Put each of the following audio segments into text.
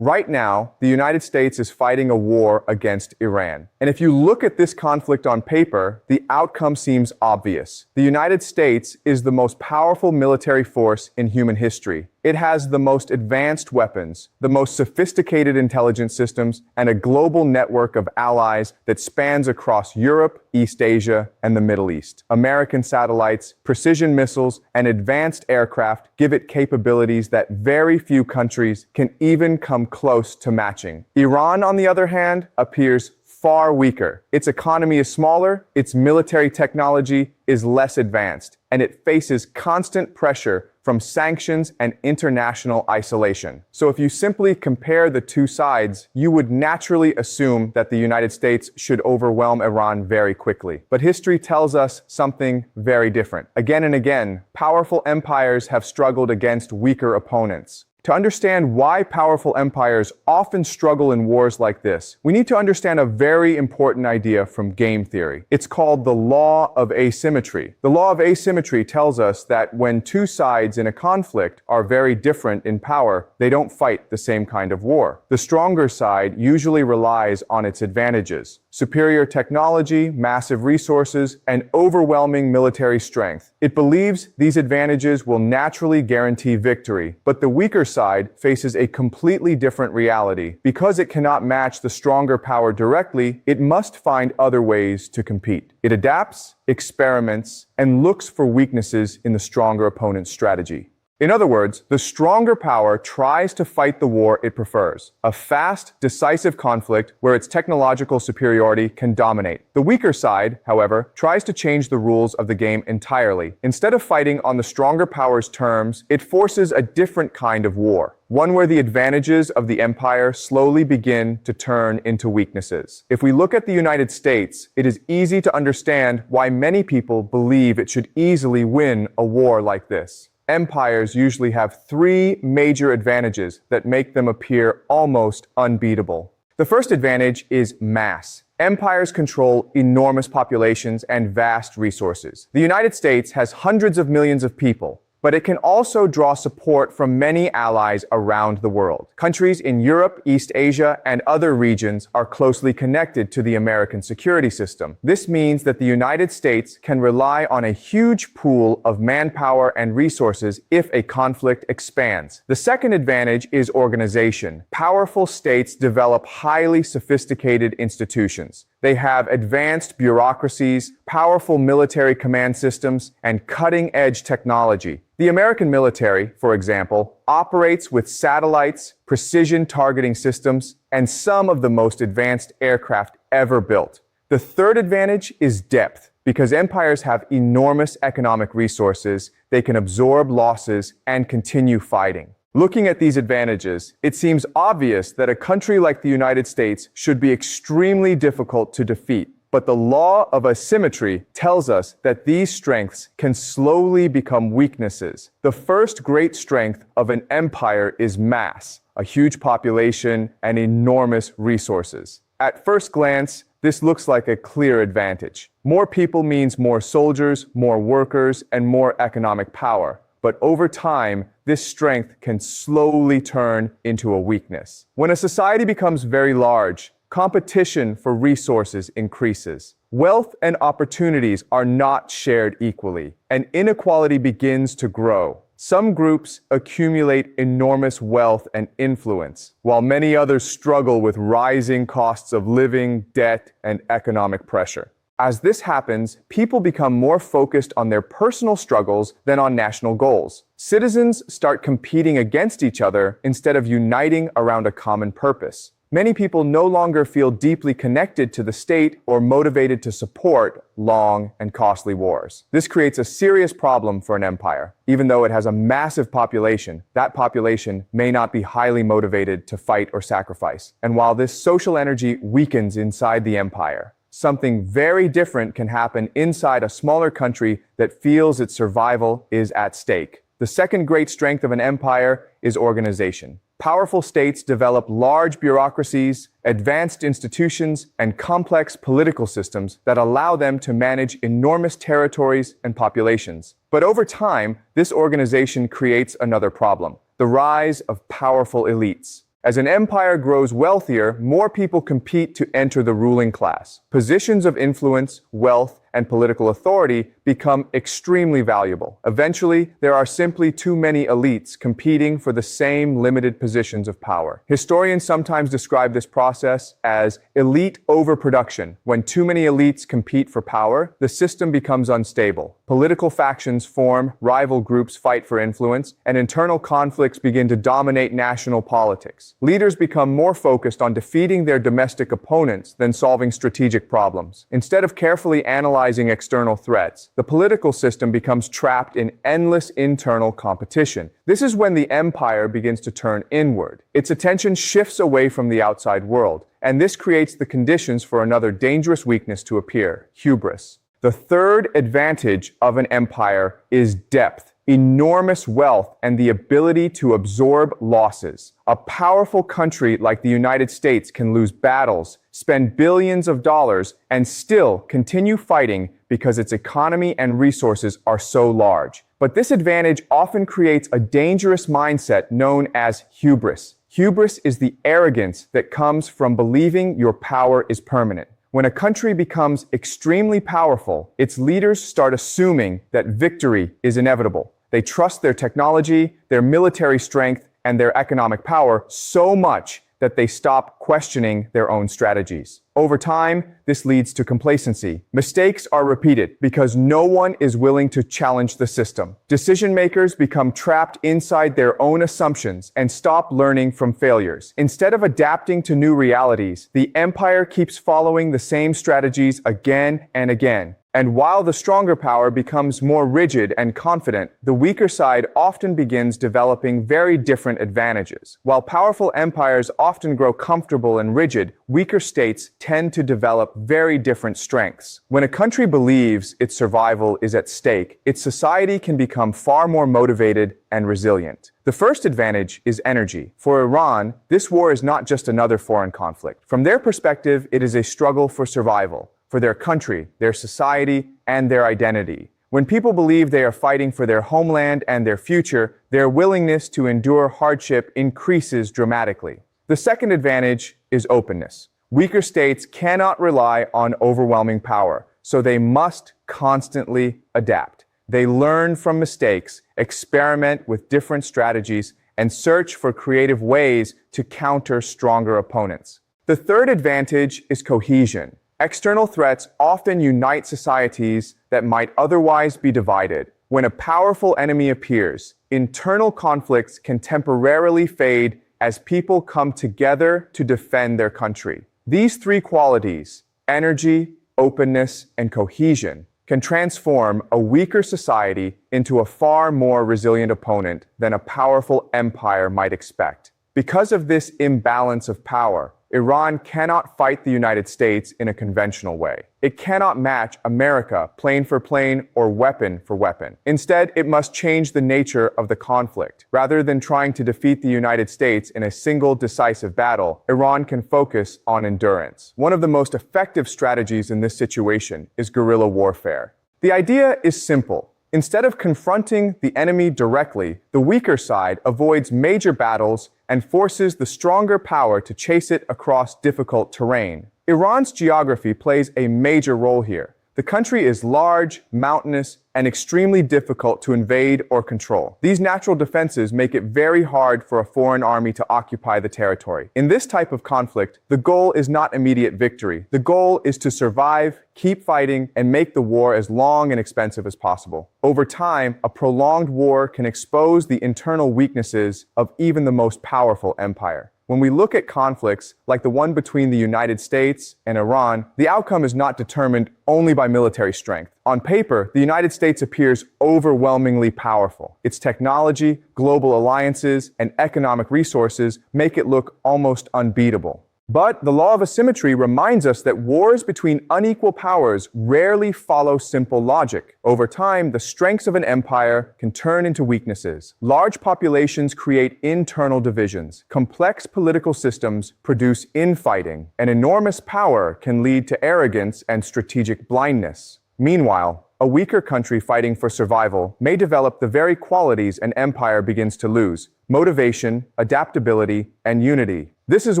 Right now, the United States is fighting a war against Iran. And if you look at this conflict on paper, the outcome seems obvious. The United States is the most powerful military force in human history. It has the most advanced weapons, the most sophisticated intelligence systems, and a global network of allies that spans across Europe, East Asia, and the Middle East. American satellites, precision missiles, and advanced aircraft give it capabilities that very few countries can even come close to matching. Iran, on the other hand, appears far weaker. Its economy is smaller, its military technology is less advanced, and it faces constant pressure from sanctions and international isolation. So if you simply compare the two sides, you would naturally assume that the United States should overwhelm Iran very quickly. But history tells us something very different. Again and again, powerful empires have struggled against weaker opponents. To understand why powerful empires often struggle in wars like this, we need to understand a very important idea from game theory. It's called the law of asymmetry. The law of asymmetry tells us that when two sides in a conflict are very different in power, they don't fight the same kind of war. The stronger side usually relies on its advantages: superior technology, massive resources, and overwhelming military strength. It believes these advantages will naturally guarantee victory, but the weaker side faces a completely different reality. Because it cannot match the stronger power directly, it must find other ways to compete. It adapts, experiments, and looks for weaknesses in the stronger opponent's strategy. In other words, the stronger power tries to fight the war it prefers, a fast, decisive conflict where its technological superiority can dominate. The weaker side, however, tries to change the rules of the game entirely. Instead of fighting on the stronger power's terms, it forces a different kind of war, one where the advantages of the empire slowly begin to turn into weaknesses. If we look at the United States, it is easy to understand why many people believe it should easily win a war like this. Empires usually have three major advantages that make them appear almost unbeatable. The first advantage is mass. Empires control enormous populations and vast resources. The United States has hundreds of millions of people, but it can also draw support from many allies around the world. Countries in Europe, East Asia, and other regions are closely connected to the American security system. This means that the United States can rely on a huge pool of manpower and resources if a conflict expands. The second advantage is organization. Powerful states develop highly sophisticated institutions. They have advanced bureaucracies, powerful military command systems, and cutting-edge technology. The American military, for example, operates with satellites, precision targeting systems, and some of the most advanced aircraft ever built. The third advantage is depth. Because empires have enormous economic resources, they can absorb losses and continue fighting. Looking at these advantages, it seems obvious that a country like the United States should be extremely difficult to defeat. But the law of asymmetry tells us that these strengths can slowly become weaknesses. The first great strength of an empire is mass, a huge population, and enormous resources. At first glance, this looks like a clear advantage. More people means more soldiers, more workers, and more economic power. But over time, this strength can slowly turn into a weakness. When a society becomes very large, competition for resources increases. Wealth and opportunities are not shared equally, and inequality begins to grow. Some groups accumulate enormous wealth and influence, while many others struggle with rising costs of living, debt, and economic pressure. As this happens, people become more focused on their personal struggles than on national goals. Citizens start competing against each other instead of uniting around a common purpose. Many people no longer feel deeply connected to the state or motivated to support long and costly wars. This creates a serious problem for an empire. Even though it has a massive population, that population may not be highly motivated to fight or sacrifice. And while this social energy weakens inside the empire, something very different can happen inside a smaller country that feels its survival is at stake. The second great strength of an empire is organization. Powerful states develop large bureaucracies, advanced institutions, and complex political systems that allow them to manage enormous territories and populations. But over time, this organization creates another problem: the rise of powerful elites. As an empire grows wealthier, more people compete to enter the ruling class. Positions of influence, wealth, and political authority become extremely valuable. Eventually, there are simply too many elites competing for the same limited positions of power. Historians sometimes describe this process as elite overproduction. When too many elites compete for power, the system becomes unstable. Political factions form, rival groups fight for influence, and internal conflicts begin to dominate national politics. Leaders become more focused on defeating their domestic opponents than solving strategic problems. Instead of carefully analyzing external threats, the political system becomes trapped in endless internal competition. This is when the empire begins to turn inward. Its attention shifts away from the outside world, and this creates the conditions for another dangerous weakness to appear: hubris. The third advantage of an empire is depth. Enormous wealth and the ability to absorb losses. A powerful country like the United States can lose battles, spend billions of dollars, and still continue fighting because its economy and resources are so large. But this advantage often creates a dangerous mindset known as hubris. Hubris is the arrogance that comes from believing your power is permanent. When a country becomes extremely powerful, its leaders start assuming that victory is inevitable. They trust their technology, their military strength, and their economic power so much that they stop questioning their own strategies. Over time, this leads to complacency. Mistakes are repeated because no one is willing to challenge the system. Decision makers become trapped inside their own assumptions and stop learning from failures. Instead of adapting to new realities, the empire keeps following the same strategies again and again. And while the stronger power becomes more rigid and confident, the weaker side often begins developing very different advantages. While powerful empires often grow comfortable and rigid, weaker states tend to develop very different strengths. When a country believes its survival is at stake, its society can become far more motivated and resilient. The first advantage is energy. For Iran, this war is not just another foreign conflict. From their perspective, it is a struggle for survival, for their country, their society, and their identity. When people believe they are fighting for their homeland and their future, their willingness to endure hardship increases dramatically. The second advantage is openness. Weaker states cannot rely on overwhelming power, so they must constantly adapt. They learn from mistakes, experiment with different strategies, and search for creative ways to counter stronger opponents. The third advantage is cohesion. External threats often unite societies that might otherwise be divided. When a powerful enemy appears, internal conflicts can temporarily fade as people come together to defend their country. These three qualities, energy, openness, and cohesion, can transform a weaker society into a far more resilient opponent than a powerful empire might expect. Because of this imbalance of power, Iran cannot fight the United States in a conventional way. It cannot match America plane for plane or weapon for weapon. Instead, it must change the nature of the conflict. Rather than trying to defeat the United States in a single decisive battle, Iran can focus on endurance. One of the most effective strategies in this situation is guerrilla warfare. The idea is simple. Instead of confronting the enemy directly, the weaker side avoids major battles and forces the stronger power to chase it across difficult terrain. Iran's geography plays a major role here. The country is large, mountainous, and extremely difficult to invade or control. These natural defenses make it very hard for a foreign army to occupy the territory. In this type of conflict, the goal is not immediate victory. The goal is to survive, keep fighting, and make the war as long and expensive as possible. Over time, a prolonged war can expose the internal weaknesses of even the most powerful empire. When we look at conflicts like the one between the United States and Iran, the outcome is not determined only by military strength. On paper, the United States appears overwhelmingly powerful. Its technology, global alliances, and economic resources make it look almost unbeatable. But the law of asymmetry reminds us that wars between unequal powers rarely follow simple logic. Over time, the strengths of an empire can turn into weaknesses. Large populations create internal divisions. Complex political systems produce infighting. And enormous power can lead to arrogance and strategic blindness. Meanwhile, a weaker country fighting for survival may develop the very qualities an empire begins to lose: motivation, adaptability, and unity. This is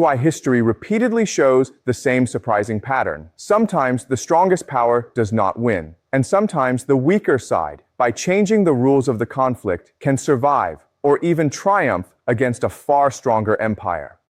why history repeatedly shows the same surprising pattern. Sometimes the strongest power does not win, and sometimes the weaker side, by changing the rules of the conflict, can survive or even triumph against a far stronger empire.